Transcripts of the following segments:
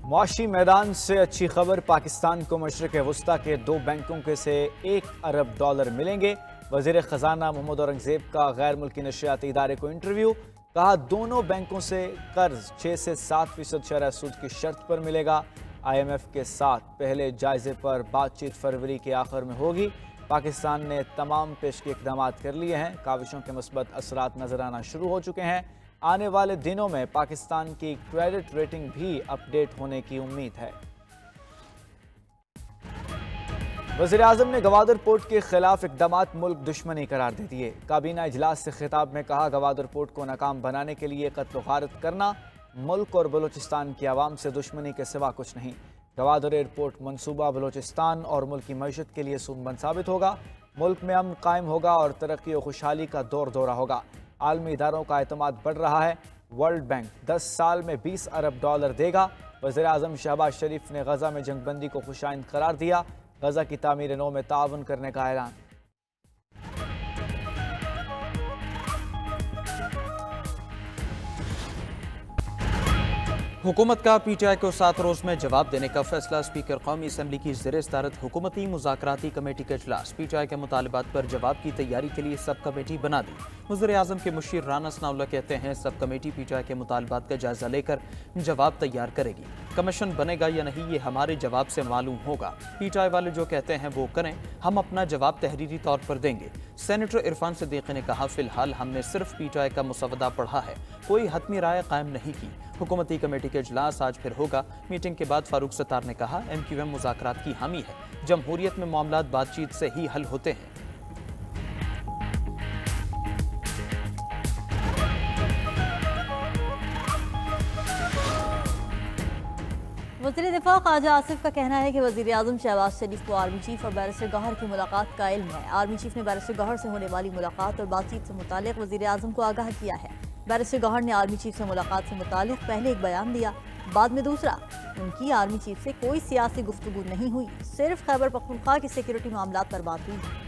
معاشی میدان سے اچھی خبر، پاکستان کو مشرق وسطی کے 2 بینکوں کے سے $1 ارب ملیں گے۔ وزیر خزانہ محمد اورنگزیب کا غیر ملکی نشریاتی ادارے کو انٹرویو، کہا دونوں بینکوں سے قرض 6 سے 7% شرح سود کی شرط پر ملے گا۔ IMF کے ساتھ پہلے جائزے پر بات چیت فروری کے آخر میں ہوگی۔ پاکستان نے تمام پیشگی اقدامات کر لیے ہیں، کاوشوں کے مثبت اثرات نظر آنا شروع ہو چکے ہیں۔ آنے والے دنوں میں پاکستان کی کریڈٹ ریٹنگ بھی اپ ڈیٹ ہونے کی امید ہے۔ وزیر اعظم نے گوادر پورٹ کے خلاف اقدامات ملک دشمنی قرار دے دیے۔ کابینہ اجلاس سے خطاب میں کہا گوادر پورٹ کو ناکام بنانے کے لیے قتل و غارت کرنا ملک اور بلوچستان کی عوام سے دشمنی کے سوا کچھ نہیں۔ گوادر ایئرپورٹ منصوبہ بلوچستان اور ملک کی معیشت کے لیے سودمند ثابت ہوگا۔ ملک میں امن قائم ہوگا اور ترقی و خوشحالی کا دور دورہ ہوگا۔ عالمی اداروں کا اعتماد بڑھ رہا ہے۔ ورلڈ بینک 10 سال میں $20 ارب دے گا۔ وزیر اعظم شہباز شریف نے غزہ میں جنگ بندی کو خوش آئند قرار دیا۔ غزہ کی تعمیر نو میں تعاون کرنے کا اعلان۔ حکومت کا پی ٹی آئی کو 7 روز میں جواب دینے کا فیصلہ، اسپیکر قومی اسمبلی کی زیر صدارت حکومتی مذاکراتی کمیٹی کا اجلاس، پی ٹی آئی کے مطالبات پر جواب کی تیاری کے لیے سب کمیٹی بنا دی۔ وزیر اعظم کے مشیر رانا ثناءاللہ کہتے ہیں سب کمیٹی پی ٹی آئی کے مطالبات کا جائزہ لے کر جواب تیار کرے گی۔ کمیشن بنے گا یا نہیں یہ ہمارے جواب سے معلوم ہوگا۔ پی ٹی آئی والے جو کہتے ہیں وہ کریں، ہم اپنا جواب تحریری طور پر دیں گے۔ سینیٹر عرفان صدیقی نے کہا فی الحال ہم نے صرف پی ٹی آئی کا مسودہ پڑھا ہے، کوئی حتمی رائے قائم نہیں کی۔ حکومتی کمیٹی کا اجلاس آج پھر ہوگا۔ میٹنگ کے بعد فاروق ستار نے کہا ایم کیو ایم مذاکرات کی حامی ہے، جمہوریت میں معاملات بات چیت سے ہی حل ہوتے ہیں۔ وزیر دفاع خواجہ آصف کا کہنا ہے کہ وزیر اعظم شہباز شریف کو آرمی چیف اور بیرسٹر گوہر کی ملاقات کا علم ہے۔ آرمی چیف نے بیرسٹر گوہر سے ہونے والی ملاقات اور بات چیت سے متعلق وزیر اعظم کو آگاہ کیا ہے۔ بیرسٹر گوہر نے آرمی چیف سے ملاقات سے متعلق پہلے ایک بیان دیا، بعد میں دوسرا۔ ان کی آرمی چیف سے کوئی سیاسی گفتگو نہیں ہوئی، صرف خیبر پختونخوا کی سیکیورٹی معاملات پر بات ہوئی۔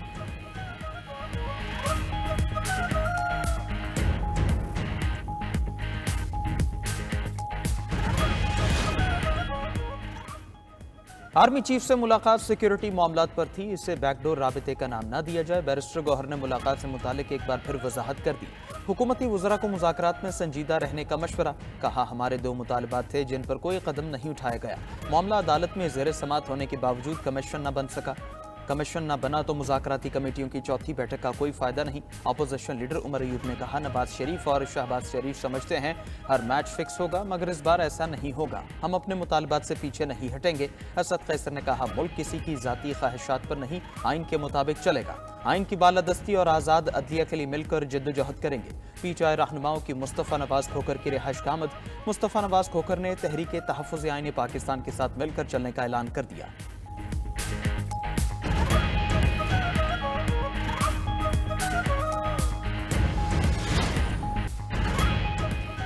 آرمی چیف سے ملاقات سیکیورٹی معاملات پر تھی، اسے بیک ڈور رابطے کا نام نہ دیا جائے۔ بیرسٹر گوہر نے ملاقات سے متعلق ایک بار پھر وضاحت کر دی۔ حکومتی وزراء کو مذاکرات میں سنجیدہ رہنے کا مشورہ، کہا ہمارے 2 مطالبات تھے جن پر کوئی قدم نہیں اٹھایا گیا۔ معاملہ عدالت میں زیر سماعت ہونے کے باوجود کمیشن نہ بن سکا۔ کمیشن نہ بنا تو مذاکراتی کمیٹیوں کی چوتھی بیٹھک کا کوئی فائدہ نہیں۔ اپوزیشن لیڈر عمر ایوب نے کہا نواز شریف اور شہباز شریف سمجھتے ہیں ہر میچ فکس ہوگا، مگر اس بار ایسا نہیں ہوگا، ہم اپنے مطالبات سے پیچھے نہیں ہٹیں گے۔ اسد قیصر نے کہا ملک کسی کی ذاتی خواہشات پر نہیں، آئین کے مطابق چلے گا، آئین کی بالادستی اور آزاد عدلیہ کے لیے مل کر جدوجہد کریں گے۔ پی ٹی آئی رہنماؤں کی مصطفیٰ نواز کھوکھر کی رہائش کا آمد، مصطفیٰ نواز کھوکھر نے تحریک تحفظ آئین پاکستان کے ساتھ مل کر چلنے کا اعلان کر دیا۔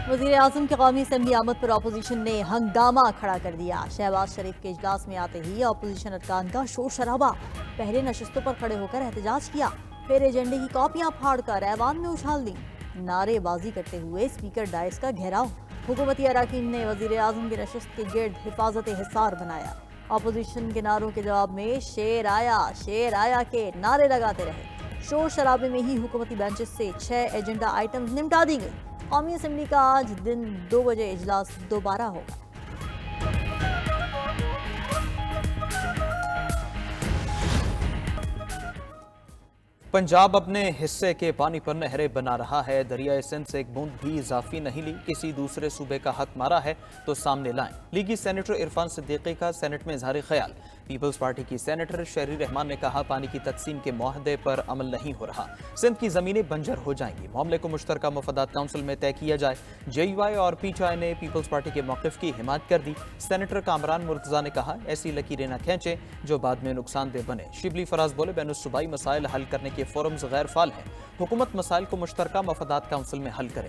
وزیر اعظم کی قومی اسمبلی آمد پر اپوزیشن نے ہنگامہ کھڑا کر دیا۔ شہباز شریف کے اجلاس میں آتے ہی اپوزیشن ارکان کا شور شرابہ، پہلے نشستوں پر کھڑے ہو کر احتجاج کیا، پھر ایجنڈے کی کاپیاں پھاڑ کر ایوان میں اچھال دیں، نعرے بازی کرتے ہوئے اسپیکر ڈائس کا گھیراؤ۔ حکومتی اراکین نے وزیر اعظم کی نشست کے گرد حفاظت حصار بنایا۔ اپوزیشن کے نعروں کے جواب میں شیر آیا کے نعرے لگاتے رہے۔ شور شرابے میں ہی حکومتی بینچز سے 6 ایجنڈا آئٹمز نمٹا دی گئی۔ قومی اسمبلی کا آج دن 2 بجے اجلاس دوبارہ ہوگا۔ پنجاب اپنے حصے کے پانی پر نہریں بنا رہا ہے، دریائے سندھ سے ایک بوند بھی اضافی نہیں لی، کسی دوسرے صوبے کا حق مارا ہے تو سامنے لائیں۔ لیگی سینیٹر عرفان صدیقی کا سینٹ میں اظہار خیال۔ پیپلز پارٹی کی سینیٹر شہری رحمان نے کہا پانی کی تقسیم کے معاہدے پر عمل نہیں ہو رہا، سندھ کی زمینیں بنجر ہو جائیں گی، معاملے کو مشترکہ مفادات کونسل میں طے کیا جائے۔ جے یو آئی اور پی ٹی آئی نے پیپلز پارٹی کے موقف کی حمایت کر دی۔ سینیٹر کامران مرتضیٰ نے کہا ایسی لکیریں نہ کھینچیں جو بعد میں نقصان دہ بنے۔ شبلی فراز بولے بین الصوبائی مسائل حل کرنے کے فورمز غیر فعال ہیں، حکومت مسائل کو مشترکہ مفادات کونسل میں حل کرے۔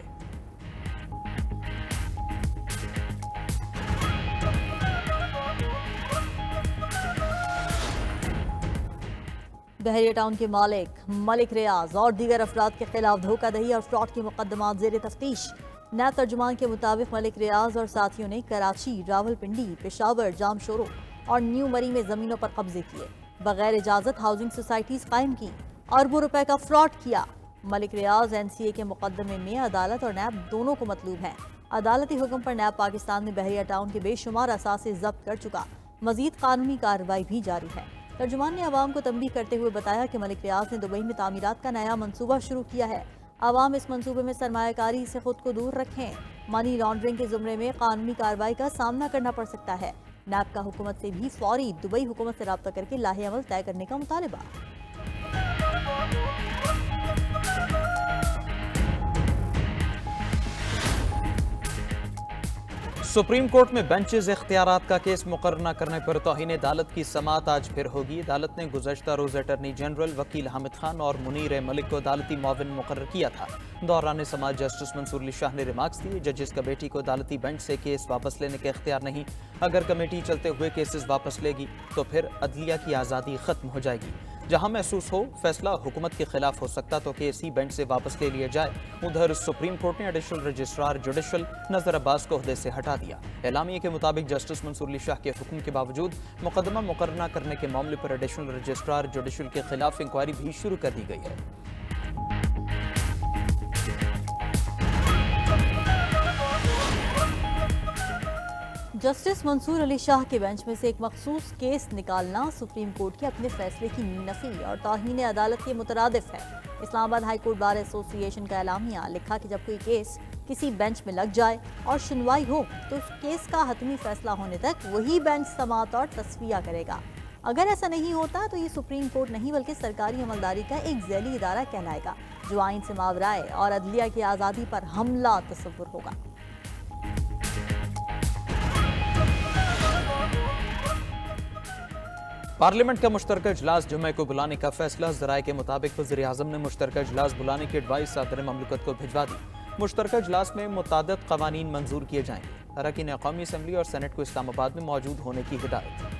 بحریہ ٹاؤن کے مالک ملک ریاض اور دیگر افراد کے خلاف دھوکہ دہی اور فراڈ کے مقدمات زیر تفتیش۔ نیب ترجمان کے مطابق ملک ریاض اور ساتھیوں نے کراچی، راولپنڈی، پشاور، جامشورو اور نیو مری میں زمینوں پر قبضے کیے، بغیر اجازت ہاؤسنگ سوسائٹیز قائم کی، اربوں روپے کا فراڈ کیا۔ ملک ریاض NCA کے مقدمے میں عدالت اور نیب دونوں کو مطلوب ہیں۔ عدالتی حکم پر نیب پاکستان میں بحریہ ٹاؤن کے بے شمار اثاثے ضبط کر چکا، مزید قانونی کارروائی بھی جاری ہے۔ ترجمان نے عوام کو تنبیہ کرتے ہوئے بتایا کہ ملک ریاض نے دبئی میں تعمیرات کا نیا منصوبہ شروع کیا ہے۔ عوام اس منصوبے میں سرمایہ کاری سے خود کو دور رکھیں، منی لانڈرنگ کے زمرے میں قانونی کارروائی کا سامنا کرنا پڑ سکتا ہے۔ نیب کا حکومت سے بھی فوری دبئی حکومت سے رابطہ کر کے لاہ عمل طے کرنے کا مطالبہ۔ سپریم کورٹ میں بینچز اختیارات کا کیس مقرر نہ کرنے پر توہین عدالت کی سماعت آج پھر ہوگی۔ عدالت نے گزشتہ روز اٹارنی جنرل وکیل حامد خان اور منیر ملک کو عدالتی معاون مقرر کیا تھا۔ دوران سماعت جسٹس منصور علی شاہ نے ریمارکس دیے، ججز کمیٹی کو عدالتی بینچ سے کیس واپس لینے کا اختیار نہیں۔ اگر کمیٹی چلتے ہوئے کیسز واپس لے گی تو پھر عدلیہ کی آزادی ختم ہو جائے گی۔ جہاں محسوس ہو فیصلہ حکومت کے خلاف ہو سکتا تو کیس ہی بینچ سے واپس لے لیا جائے۔ ادھر سپریم کورٹ نے ایڈیشنل رجسٹرار جوڈیشل نذر عباس کو عہدے سے ہٹا دیا۔ اعلامیے کے مطابق جسٹس منصور علی شاہ کے حکم کے باوجود مقدمہ مقرر نہ کرنے کے معاملے پر ایڈیشنل رجسٹرار جوڈیشل کے خلاف انکوائری بھی شروع کر دی گئی ہے۔ جسٹس منصور علی شاہ کے بینچ میں سے ایک مخصوص کیس نکالنا سپریم کورٹ کے اپنے فیصلے کی نفی اور توہین عدالت کے مترادف ہے۔ اسلام آباد ہائی کورٹ بار ایسوسی ایشن کا اعلامیہ لکھا کہ جب کوئی کیس کسی بینچ میں لگ جائے اور سنوائی ہو تو اس کیس کا حتمی فیصلہ ہونے تک وہی بینچ سماعت اور تصفیہ کرے گا۔ اگر ایسا نہیں ہوتا تو یہ سپریم کورٹ نہیں بلکہ سرکاری عملداری کا ایک ذیلی ادارہ کہلائے گا، جو آئین سے ماورائے اور عدلیہ کی آزادی پر حملہ تصور ہوگا۔ پارلیمنٹ کا مشترکہ اجلاس جمعہ کو بلانے کا فیصلہ۔ ذرائع کے مطابق وزیر اعظم نے مشترکہ اجلاس بلانے کی ایڈوائس صدر مملکت کو بھجوا دی۔ مشترکہ اجلاس میں متعدد قوانین منظور کیے جائیں گے۔ اراکین قومی اسمبلی اور سینٹ کو اسلام آباد میں موجود ہونے کی ہدایت۔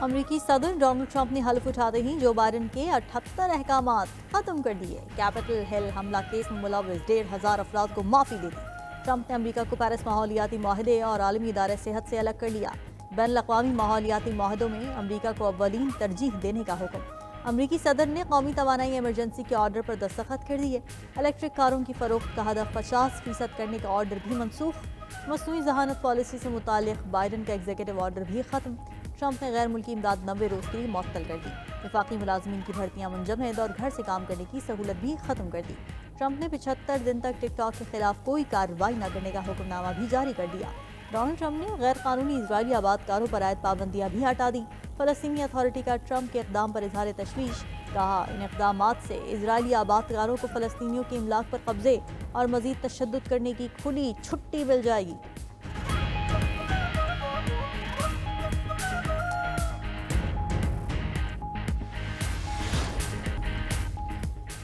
امریکی صدر ڈونلڈ ٹرمپ نے حلف اٹھاتے ہی جو بائیڈن کے 78 احکامات ختم کر دیے۔ کیپٹل ہل حملہ کیس میں ملوث 1,500 افراد کو معافی دے دی۔ ٹرمپ نے امریکہ کو پیرس ماحولیاتی معاہدے اور عالمی ادارے صحت سے الگ کر لیا۔ بین الاقوامی ماحولیاتی معاہدوں میں امریکہ کو اولین ترجیح دینے کا حکم۔ امریکی صدر نے قومی توانائی ایمرجنسی کے آرڈر پر دستخط کر دیے۔ الیکٹرک کاروں کی فروخت کا ہدف 50% کرنے کا آرڈر بھی منسوخ۔ مصنوعی ذہانت پالیسی سے متعلق بائیڈن کا ایگزیکٹو آرڈر بھی ختم۔ ٹرمپ نے غیر ملکی امداد 90 روز کے لیے معطل کر دی۔ وفاقی ملازمین کی بھرتیاں منجمد اور گھر سے کام کرنے کی سہولت بھی ختم کر دی۔ ٹرمپ نے 75 دن تک ٹک ٹاک کے خلاف کوئی کارروائی نہ کرنے کا حکم نامہ بھی جاری کر دیا۔ ڈونلڈ ٹرمپ نے غیر قانونی اسرائیلی آباد کاروں پر عائد پابندیاں بھی ہٹا دی۔ فلسطینی اتھارٹی کا ٹرمپ کے اقدام پر اظہار تشویش، کہا ان اقدامات سے اسرائیلی آباد کاروں کو فلسطینیوں کے املاک پر قبضے اور مزید تشدد کرنے کی کھلی چھٹی مل جائے گی۔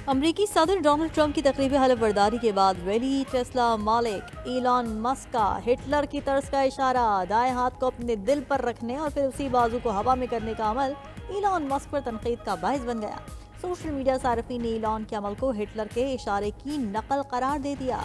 امریکی صدر ڈونلڈ ٹرمپ کی تقریبی حلف برداری کے بعد ریلی ٹیسلا مالک ایلان مسک کا ہٹلر کی طرز کا اشارہ، دائیں ہاتھ کو اپنے دل پر رکھنے اور پھر اسی بازو کو ہوا میں کرنے کا عمل ایلان مسک پر تنقید کا باعث بن گیا۔ سوشل میڈیا صارفین نے ایلان کے عمل کو ہٹلر کے اشارے کی نقل قرار دے دیا۔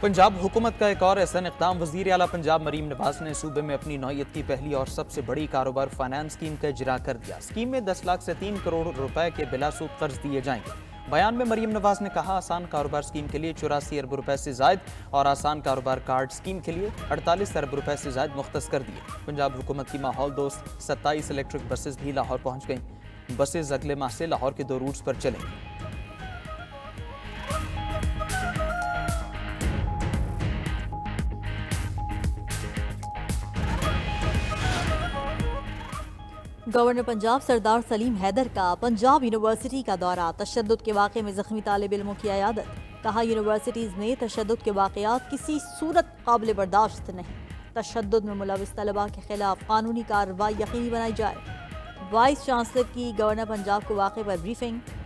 پنجاب حکومت کا ایک اور احسن اقدام، وزیر اعلیٰ پنجاب مریم نواز نے صوبے میں اپنی نوعیت کی پہلی اور سب سے بڑی کاروبار فائنانس اسکیم کا اجرا کر دیا۔ اسکیم میں 10 لاکھ سے 3 کروڑ روپے کے بلا سود قرض دیے جائیں گے۔ بیان میں مریم نواز نے کہا آسان کاروبار اسکیم کے لیے 84 ارب روپے سے زائد اور آسان کاروبار کارڈ اسکیم کے لیے 48 ارب روپے سے زائد مختص کر دیے۔ پنجاب حکومت کی ماحول دوست 27 الیکٹرک بسز بھی لاہور پہنچ گئیں۔ بسز اگلے ماہ سے لاہور کے 2 روٹس پر چلیں گی۔ گورنر پنجاب سردار سلیم حیدر کا پنجاب یونیورسٹی کا دورہ، تشدد کے واقعے میں زخمی طالب علموں کی عیادت۔ کہا یونیورسٹیز میں تشدد کے واقعات کسی صورت قابل برداشت نہیں۔ تشدد میں ملوث طلباء کے خلاف قانونی کارروائی یقینی بنائی جائے۔ وائس چانسلر کی گورنر پنجاب کو واقعے پر بریفنگ۔